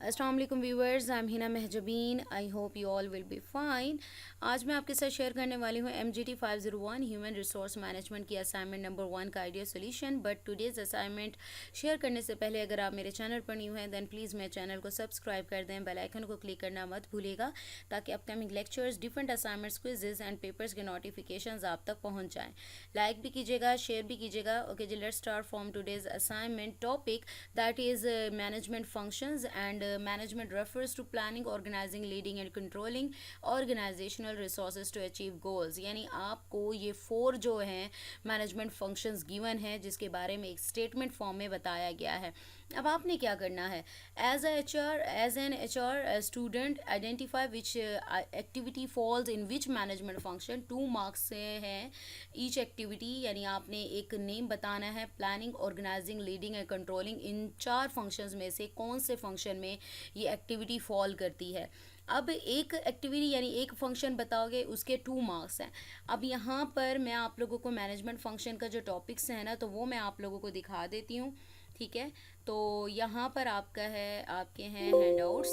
अस्सलाम वालेकुम viewers, I am Hina Mahjabeen. I hope you all will be fine. आज मैं आपके साथ शेयर करने वाली हूँ MGT 501 ह्यूमन रिसोर्स मैनेजमेंट की असाइनमेंट नंबर 1 का idea solution. But today's assignment share करने से पहले अगर आप मेरे चैनल पर न्यू हैं दैन प्लीज़ मेरे चैनल को सब्सक्राइब कर दें, बेल आइकन को क्लिक करना मत भूलिएगा ताकि upcoming lectures, different assignments, quizzes and papers के नोटिफिकेशंस आप तक पहुँच जाएँ। लाइक भी कीजिएगा, शेयर भी कीजिएगा। ओके जी, let's start from today's assignment topic that is management functions and management refers to planning, organizing, leading and controlling organizational resources to achieve goals। यानी आपको ये 4 जो हैं मैनेजमेंट फंक्शंस गिवन है जिसके बारे में एक स्टेटमेंट फॉर्म में बताया गया है। अब आपने क्या करना है, as an H R student identify which activity falls in which management function. 2 marks से हैं ईच एक्टिविटी, यानी आपने एक नेम बताना है। Planning, organizing, leading and controlling, इन 4 फंक्शंस में से कौन से फंक्शन में ये एक्टिविटी फॉल करती है। अब एक एक्टिविटी यानी एक फंक्शन बताओगे, उसके 2 मार्क्स हैं। अब यहाँ पर मैं आप लोगों को मैनेजमेंट फंक्शन का जो टॉपिक्स है ना, तो वो मैं आप लोगों को दिखा देती हूँ। ठीक है, तो यहाँ पर आपका है, आपके हैं हैंडआउट्स।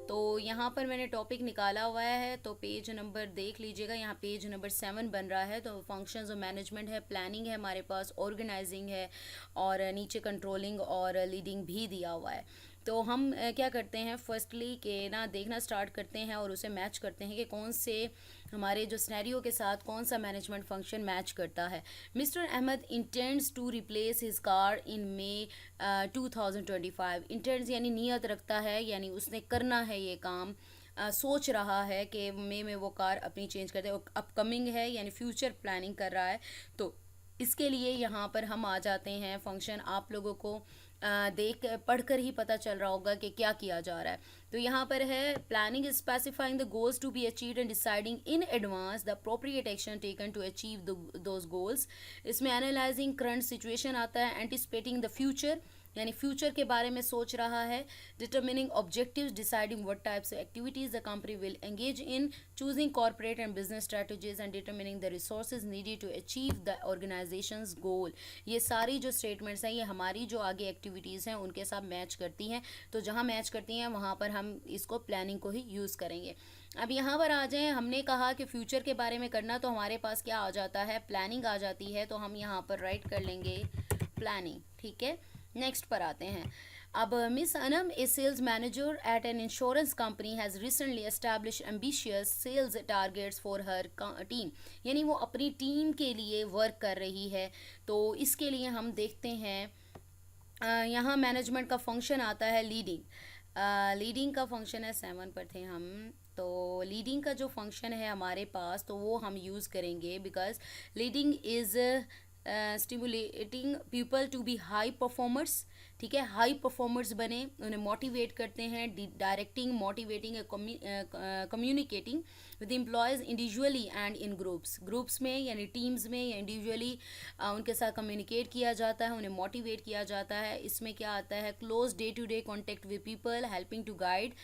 तो यहाँ पर मैंने टॉपिक निकाला हुआ है, तो पेज नंबर देख लीजिएगा। यहाँ पेज नंबर 7 बन रहा है। तो फंक्शंस ऑफ मैनेजमेंट है, प्लानिंग है हमारे पास, ऑर्गेनाइजिंग है और नीचे कंट्रोलिंग और लीडिंग भी दिया हुआ है। तो हम क्या करते हैं, फर्स्टली के ना देखना स्टार्ट करते हैं और उसे मैच करते हैं कि कौन से हमारे जो सिनेरियो के साथ कौन सा मैनेजमेंट फंक्शन मैच करता है। Mister Ahmed intends to replace his car in May 2025। Intends यानी नियत रखता है, यानी उसने करना है ये काम, सोच रहा है कि मई में वो कार अपनी चेंज कर दे। अपकमिंग है यानी फ्यूचर प्लानिंग कर रहा है। तो इसके लिए यहाँ पर हम आ जाते हैं। फंक्शन आप लोगों को देख पढ़कर ही पता चल रहा होगा कि क्या किया जा रहा है। तो यहाँ पर है, planning is specifying the goals to be achieved and deciding in advance the appropriate action taken to achieve those goals. इसमें एनालाइजिंग करंट सिचुएशन आता है, एंटिसिपेटिंग द फ्यूचर यानी फ्यूचर के बारे में सोच रहा है, determining objectives, deciding what types of activities the company will engage in, choosing corporate and business strategies and determining the resources needed to achieve the organization's goal. ये सारी जो स्टेटमेंट्स हैं ये हमारी जो आगे एक्टिविटीज़ हैं उनके साथ मैच करती हैं। तो जहाँ मैच करती हैं वहाँ पर हम इसको प्लानिंग को ही यूज़ करेंगे। अब यहाँ पर आ जाएं, हमने कहा कि फ्यूचर के बारे में करना, तो हमारे पास क्या आ जाता है, प्लानिंग आ जाती है। तो हम यहाँ पर राइट कर लेंगे प्लानिंग। ठीक है, नेक्स्ट पर आते हैं। अब miss Anam, a sales manager at an insurance company, has recently establish ambitious sales targets for her team. यानी वो अपनी टीम के लिए वर्क कर रही है। तो इसके लिए हम देखते हैं यहाँ मैनेजमेंट का फंक्शन आता है लीडिंग। लीडिंग का फंक्शन है, 7 पर थे हम। तो लीडिंग का जो फंक्शन है हमारे पास, तो वो हम यूज़ करेंगे because leading is stimulating people to be high performers. ठीक है, हाई परफॉर्मर्स बने, उन्हें मोटिवेट करते हैं। Directing, motivating, communicating with employees individually and in groups में यानी टीम्स में या इंडिविजुअली उनके साथ कम्युनिकेट किया जाता है, उन्हें मोटिवेट किया जाता है। इसमें क्या आता है, close day to day contact with people, helping to guide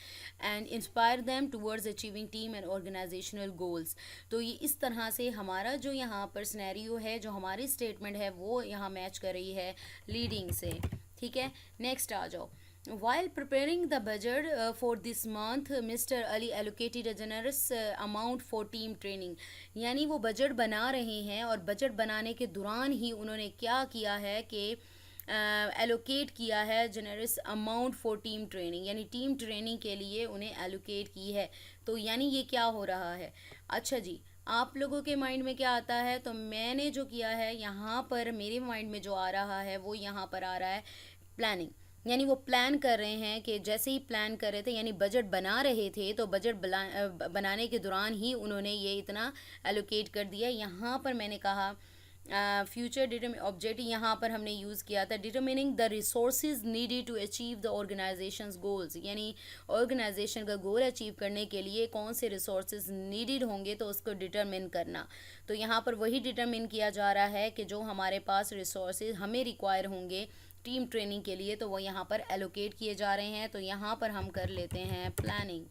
and inspire them towards achieving team and organizational goals. तो ये इस तरह से हमारा जो यहाँ पर सिनेरियो है, जो हमारी स्टेटमेंट है, वो यहाँ मैच कर रही है लीडिंग से। ठीक है, नेक्स्ट आ जाओ। While preparing the budget for this month, Mr. Ali allocated a generous amount for team training। यानी वो बजट बना रहे हैं और बजट बनाने के दौरान ही उन्होंने क्या किया है कि एलोकेट किया है generous amount for team training, यानी टीम ट्रेनिंग के लिए उन्हें एलोकेट की है। तो यानी ये क्या हो रहा है। अच्छा जी, आप लोगों के माइंड में क्या आता है, तो मैंने जो किया है यहाँ पर मेरे माइंड में जो आ रहा है वो यहाँ पर आ रहा है प्लानिंग। यानी वो प्लान कर रहे हैं कि जैसे ही प्लान कर रहे थे यानी बजट बना रहे थे, तो बजट बनाने के दौरान ही उन्होंने ये इतना एलोकेट कर दिया। यहाँ पर मैंने कहा फ्यूचर डिटर्मिन ऑब्जेक्ट यहाँ पर हमने यूज़ किया था, determining the resources needed to achieve the organization's goals. यानी ऑर्गेनाइजेशन का गोल अचीव करने के लिए कौन से रिसोर्सेज नीडेड होंगे, तो उसको डिटर्मिन करना। तो यहाँ पर वही डिटर्मिन किया जा रहा है कि जो हमारे पास रिसोर्सेज हमें रिक्वायर होंगे टीम ट्रेनिंग के लिए, तो वो यहाँ पर एलोकेट किए जा रहे हैं। तो यहाँ पर हम कर लेते हैं planning.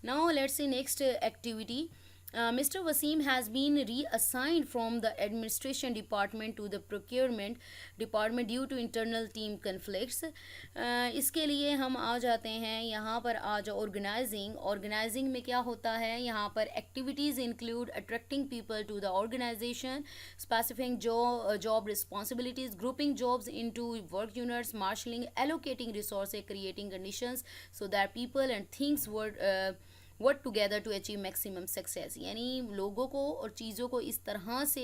Now let's see next activity. Mr. Wasim has been reassigned from the administration department to the procurement department due to internal team conflicts. इसके लिए हम आ जाते हैं यहाँ पर आज ऑर्गेनाइजिंग में क्या होता है यहाँ पर activities include attracting people to the organization specifying job responsibilities, grouping jobs into work units, marshalling, allocating resources, creating conditions so that people and things work together to achieve maximum success. यानी लोगों को और चीज़ों को इस तरह से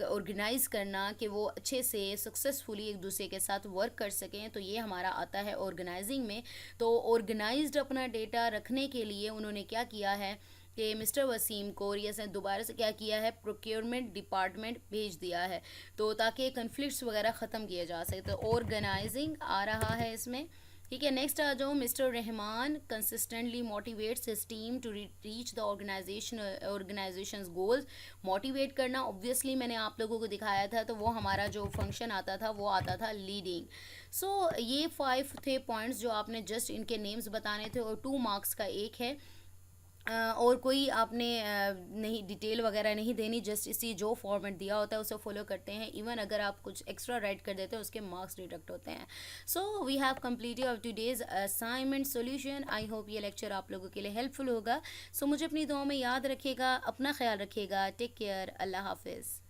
organise करना कि वो अच्छे से सक्सेसफुली एक दूसरे के साथ वर्क कर सकें, तो ये हमारा आता है ऑर्गेनाइजिंग में। तो ऑर्गेनाइज्ड अपना डेटा रखने के लिए उन्होंने क्या किया है कि मिस्टर वसीम को रियास ने दोबारा से क्या किया है, प्रोक्योरमेंट डिपार्टमेंट भेज दिया है, तो ताकि कन्फ्लिक्ट्स वगैरह ख़त्म किए जा सके। तो ऑर्गेनाइजिंग आ रहा है इसमें, ठीक है। नेक्स्ट आ जाओ, Mister Rahman consistently motivates his team to reach the organization's goals. Motivate करना ऑब्वियसली मैंने आप लोगों को दिखाया था, तो वो हमारा जो फंक्शन आता था वो आता था लीडिंग। सो ये 5 थे पॉइंट्स जो आपने जस्ट इनके नेम्स बताने थे, और 2 मार्क्स का एक है। और कोई आपने नहीं डिटेल वगैरह नहीं देनी, जस्ट इसी जो फॉर्मेट दिया होता है उसे फॉलो करते हैं। इवन अगर आप कुछ एक्स्ट्रा राइट कर देते हैं उसके मार्क्स डिडक्ट होते हैं। So we have completed of today's assignment solution. I hope ये लेक्चर आप लोगों के लिए हेल्पफुल होगा। सो मुझे अपनी दुआओं में याद रखिएगा, अपना ख्याल रखिएगा। टेक केयर, अल्लाह हाफिज़।